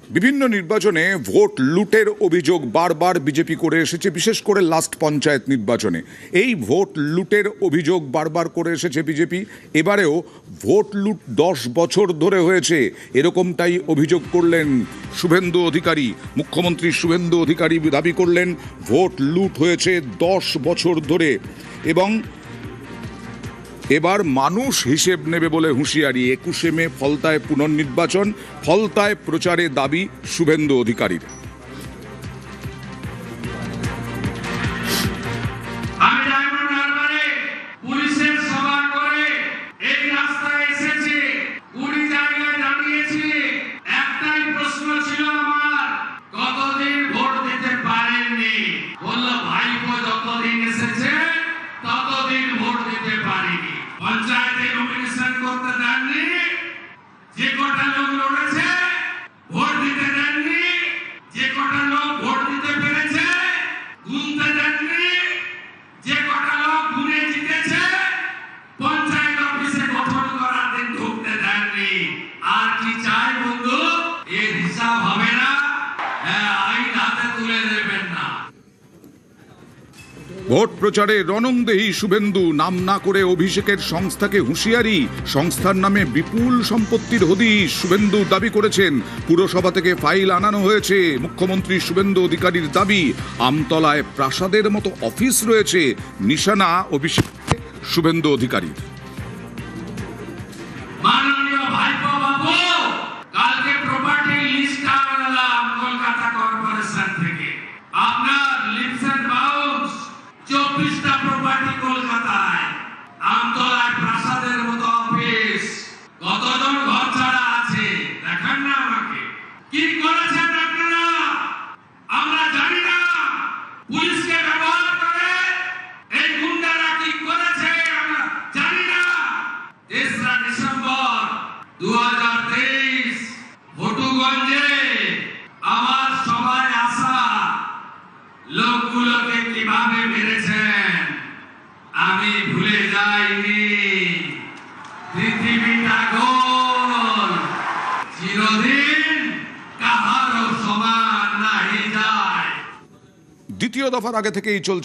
বিভিন্ন নির্বাচনে ভোট লুটের অভিযোগ বারবার বিজেপি করে এসেছে, বিশেষ করে লাস্ট পঞ্চায়েত নির্বাচনে এই ভোট লুটের অভিযোগ বারবার করে এসেছে বিজেপি। এবারেও ভোট লুট 10 বছর ধরে হয়েছে, এরকমটাই অভিযোগ করলেন শুভেন্দু অধিকারী। মুখ্যমন্ত্রী শুভেন্দু অধিকারী দাবি করলেন ভোট লুট হয়েছে 10 বছর ধরে এবং এবার মানুষ হিসেব নেবে বলে হুঁশিয়ারি। 21শে মে ফলতায় পুনর্নির্বাচন, ফলতায় প্রচারে দাবি শুভেন্দু অধিকারীর। পঞ্চায়েতে নমিনেশন করতে দেননি, যে কটা লোক লড়েছে ভোট দিতে দেননি, যে কটা লোক ভোট দিতে পেরেছে গুনতে দেননি, যে কটা লোক গুনে জিতেছে পঞ্চায়েত অফিসে গঠন করার দিন ঢুকতে দেননি। আর কি চাই বন্ধু? এর হিসাব হবে না, আইন হাতে তুলে দেবেন না। ভোট প্রচারে রণংদেহী শুভেন্দু, নাম না করে অভিষেকের সংস্থাকে হুঁশিয়ারি। সংস্থার নামে বিপুল সম্পত্তির হদিশ শুভেন্দু দাবি করেছেন। পুরসভা থেকে ফাইল আনানো হয়েছে। মুখ্যমন্ত্রী শুভেন্দু অধিকারীর দাবি আমতলায় প্রাসাদের মতো অফিস রয়েছে। নিশানা অভিষেক শুভেন্দু অধিকারীর। মাননীয় ভাইপো বাবু, কালকে প্রপার্টি লিস্ট আনলাম কলকাতা কর্পোরেশন থেকে। আপনার লিপস এন্ড বাউন্স 24টা প্রপার্টি কলকাতায়, আমতলায় প্রাসাদের মতো অফিস। কতজন ঘর ছাড়া আছে দেখান না আমাকে। কি করেছেন আপনারা আমরা জানি না। পুলিশকে ব্যবহার করে এই গুন্ডারা কি করেছে আমরা জানি না। 3রা ডিসেম্বর 2023 ভটুগঞ্জে আমার সবাই আসা লোকগুলোকে কিভাবে মেরেছেন আমি ভুলে যাইনি। পৃথিবীটা গোল, চিরদিন কাহারও সমান নাহি যায়। দ্বিতীয় দফার আগে থেকেই চলছে